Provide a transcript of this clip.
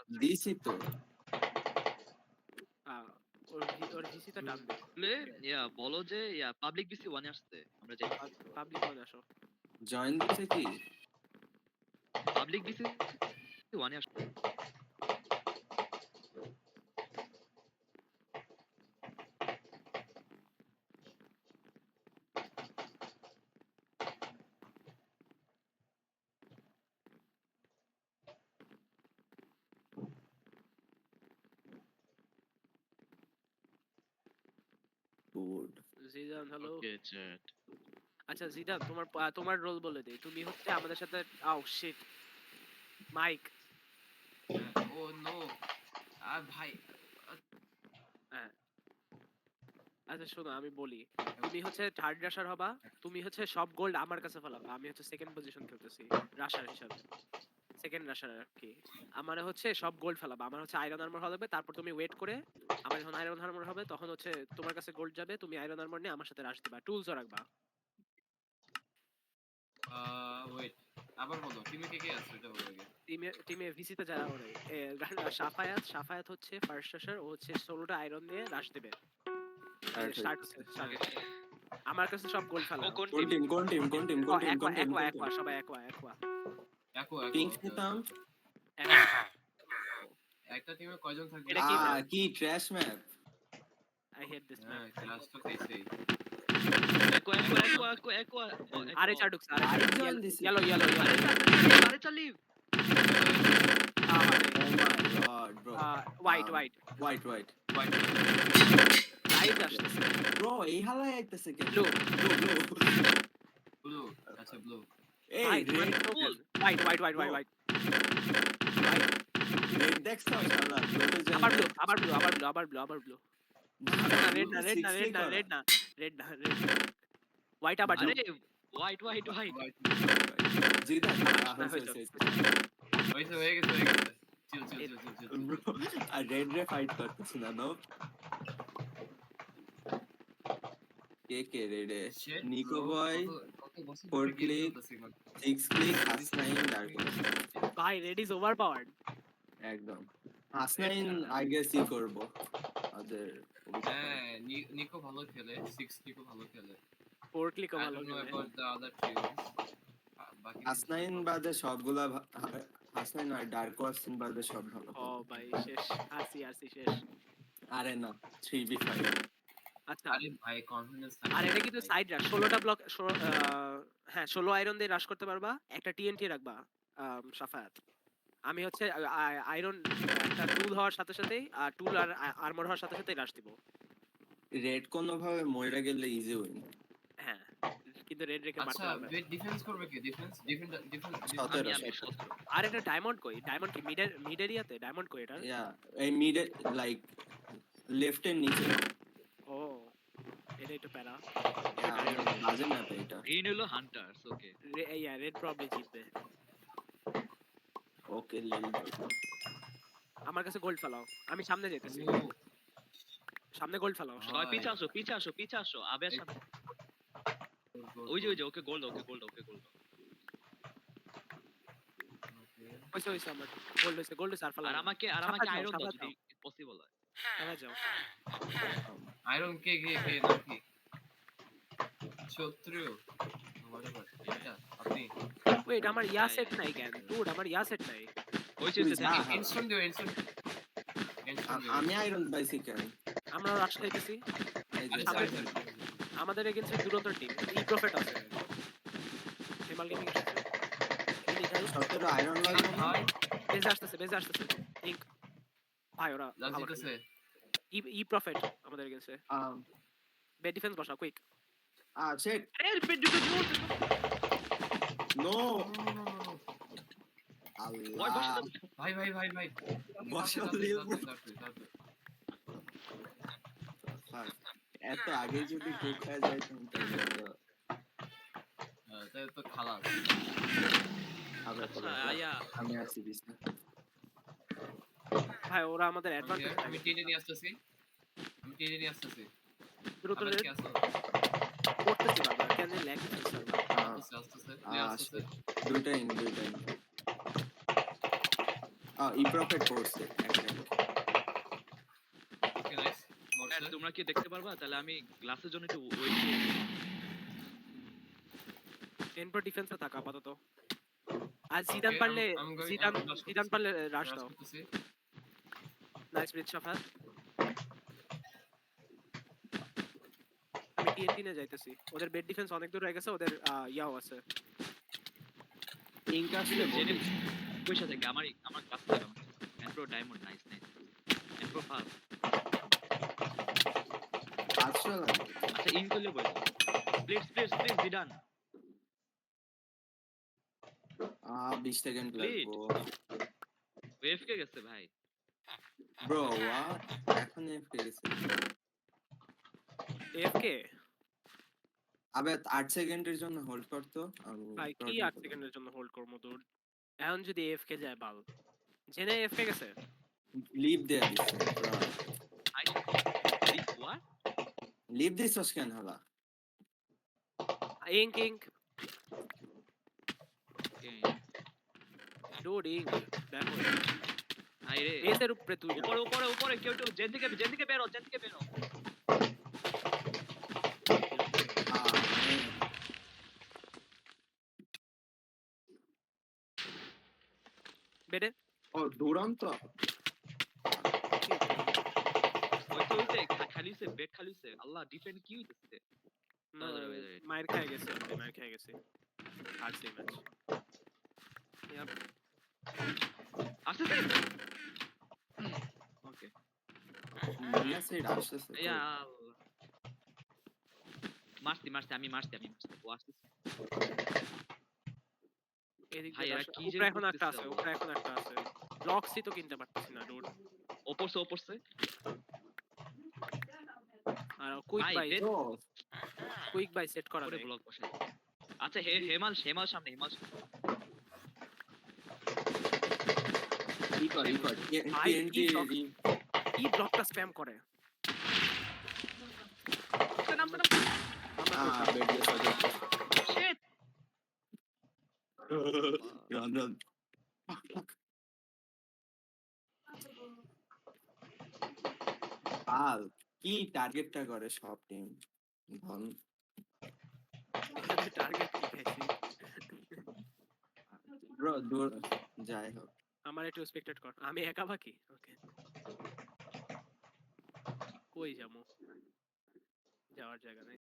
দিছি তো। ওর ভিসিতে টান দে। বলো যে পাবলিক বিসি 1 এ আসছে আমরা যাই পাবলিক ওয়ানে আসো। জয়েন দিছে কি? পাবলিক বিসি 1 এ আসছে good. Zidan hello. Okay chat আচ্ছা জিদান তোমার রোল বলে দেই। তুমি হচ্ছে আমাদের সাথে শিট মাইক। ও নো ভাই হ্যাঁ আচ্ছা শোনো আমি বলি। তুমি হচ্ছে থার্ড রাশার হবা। তুমি হচ্ছে সব গোল্ড আমার কাছে ফেলাবা। আমি হচ্ছে সেকেন্ড পজিশন খেলতেছি রাশার হিসাবে। সেকেন্ড রাশার আর কি। আমার হচ্ছে সব গোল্ড ফেলাবা। আমার হচ্ছে আয়রন আর্মর হবে। তারপর তুমি ওয়েট করে আমার যখন আয়রন আর্মর হবে তখন হচ্ছে তোমার কাছে গোল্ড যাবে। তুমি আয়রন আর্মর নিয়ে আমার সাথে রাশ দিবা। টুলসও রাখবা। ওয়েট আবার বলো টিমে কে কে আছে এটা বলো আগে। টিমে ভিসিতে যারা ওরে সাফায়াত হচ্ছে ফার্স্ট রাশার। ও হচ্ছে 16টা আয়রন দিয়ে রাশ দেবে। Start start. আমার কাছে সব গোল্ড ফেলা। কোন কোন টিম কোন টিম কোন টিম কোন টিম কোন টিম কোন টিম? একোয়া সবাই একোয়া। একো পিঙ্ক নিতাম। একটা টিমে কয়জন থাকবে? এটা কি map? কি trash map? I hate this হ্যাঁ map. ক্লাস তো খাইছেই। একো আরে চার ঢুকছে আরে আরেক জন দিছি। ইয়েলো আরে চালি Oh my god bro. White White. Light আসছে Bro এই হালাই আইতেছে কেন? ব্লু ব্লু আচ্ছা ব্লু। এই ভাই রেড হোয়াইট রেড দেখছ শালা ব্লুতে যায়। আবার ব্লু রেড না হোয়াইট আবার আরে হোয়াইট জিদা হয়ে গেছে চিল bro আর রেড রে ফাইট করতেছ না নো কে রেডে নিকো বয় 4 ক্লিক 6 ক্লিক হাসনাইন ডার্ক ভাই রেড ইজ ওভারপাওয়ার্ড একদম হাসনাইন আই গেস ই করব আদের হ্যাঁ নিকো ভালো খেলে 6 নিকো ভালো খেলে 4 ক্লিক I ভালো don't know খেলে। about the other teams বাকি হাসনাইন বাদে সবগুলা হাসনাইন আর ডার্ক ওয়াসিন বাদে সব ভালো ও ভাই শেষ আরসি শেষ। আরে না 3v5 আচ্ছা আরে ভাই কনফিডেন্স আর এটা কিন্তু সাইড রাশ 16টা ব্লক হ্যাঁ 16 আয়রন দিয়ে রাশ করতে পারবা। একটা টিএনটি রাখবা সাফায়াত। আমি হচ্ছে আয়রন একটা টুল হওয়ার সাথে সাথেই আর টুল আর আর্মর হওয়ার সাথে সাথেই রাশ দিব। রেড কোনো ভাবে মইরা গেলে ইজি উইন হ্যাঁ কিন্তু রেড রেখে মারতে আচ্ছা পারবে। ওয়েট ডিফেন্স করবে কি ডিফেন্স 17 আর এটা ডায়মন্ড কি মিড এরিয়াতে ডায়মন্ড কই এটা? ইয়া এই মিডে লাইক লেফট এর নিচে ও এটা একটু প্যারা। বাজে না এটা গ্রিন হলো হান্টারস ওকে রেড প্রবলি জিতবে। ওকে লিল আমার কাছে গোল্ড ফেলাও। আমি সামনে যেতেছি। সামনে গোল্ড ফেলাও। সবাই পিছে আসো আবের সাথে ওই যে ওকে গোল্ড হইছে আমার গোল্ড হইছে আর ফেলাও। আর আমাকে আয়রন দাও যদি পসিবল হয় সামনে যাও। আয়রন কে নাকি শত্রু আমাদের এটা আপনি ওয়েট আমার ইয়া সেট নাই কেন? ডুড আমার ইয়া সেট নাই। হইছে ইনস্ট্যান্ট দিও ইনস্ট্যান্ট আমি আয়রন পাইছি কেন আমরা রাশ খাইতেছি। এই যে আচ্ছা, side এ। আমাদের এগেইনস্ট দুরন্ত টিম ই প্রফেট আছে। হেমাল গেমিং আছে। সতেরো আয়রন লাগবে না? ভাই বেজে আসতেছে ইনক ভাই ওরা লাগতেছে ই প্রফেট আমাদের এগেইনস্টে বে ডিফেন্স বসা কুইক। shit আরে পেট দুটো জোর no ওই বসে আল্লাহ ভাই বসা লিল এত আগে যদি ঠিক হয়ে যায় তাহলে তাই তো খালাস আবার আচ্ছা আয়া আমি আসি বিছনা ভাই ওরা আমাদের অ্যাডভান্টেজ আমি টিনে নিয়ে আসতেছি দ্রুত আবার কি আসো করতেছি বারবার কেন ল্যাগ দিচ্ছে আসতেছে দুইটা ইন ই প্রফিট করছে একটা। ওকে নাইস হ্যাঁ, মরছে তোমরা কি দেখতে পারবা? তাহলে আমি গ্লাসের জন্য একটু ওয়েট করছি। টেম্পার ডিফেন্সে থাক আপাতত। আর Okay, জিদান পারলে I'm going Zidane rush Zidane করতেছি, পারলে রাশ rush দাও। করতেছি। Nice bridge suffer. আমি টিএনটি নিয়ে যাইতেছি। ওদের বেড ডিফেন্স অনেক দূর হয়ে গেছে, ওদের ইয়াও আছে। ইঙ্ক আসলে জেনে বলিস। পয়সা থেকে আমার গ্লাস থেকে আমার এনপ্রো ডায়মন্ড নাইস নাইস এনপ্রো ফাস্ট। আচ্ছা লাগে। আচ্ছা ইন করলে বল please please please Zidan 20 second Lead. লাগবো। ওয়েভ কে গেছে ভাই। ব্রো হোয়াট, এখন এফকে গেছে। এফকে আবে 8 সেকেন্ডের জন্য হোল্ড করতো। আমি ভাই কি 8 সেকেন্ডের জন্য হোল্ড করবো তোর? এখন যদি এফকে যায় বাল। জেনে এফকে গেছে। লিভ দেয়া দিছে। আই হোয়াট লিভ দিছস কেন হলা? ইঙ্ক ইঙ্ক ডুড ইঙ্ক দেখো আই রে বেসের উপরে তুই না। উপরে উপরে উপরে কেউ কেউ জেন থেকে বেরো জেন থেকে বেরো। বেডে ও দুরন্ত। হইতে খালি হইছে বেড খালি হইছে। আল্লাহ ডিফেন্ড কি হইতেছে? না, wait. মায়ের খেয়ে গেছে, মায়ের খেয়ে গেছে। হারছে ম্যাচ। ইয়াপ আসছে ওকে মিয়া সাইড আসছে। ইয়া মারছি আমি মারছি ও আসছে। এদিক ভাই, দিয়ে এরা আসো। কি যে উপরে এখন একটা করতেছে আছে, আল্লাহ। উপরে এখন একটা আছে। ব্লকসই তো কিনতে পারতেছি না ডুড। ওপরছে আর কুইক ভাই, buy bro quick buy set করা করে নেই। ব্লক বসে। আচ্ছা হেমাল সামনে ই কর ভাই, টিএনটি কি ব্লকটা স্প্যাম করে। নামছে বেড গেছে। শিট রান পাল কি টার্গেটটা করে সব টিম ধন। টার্গেট কি খাইছি। ব্রো দূর যাই হোক। আমার একটু এক্সপেক্টেড কর, আমি একা বাকি। ওকে কই যাবো, যাওয়ার জায়গা নেই।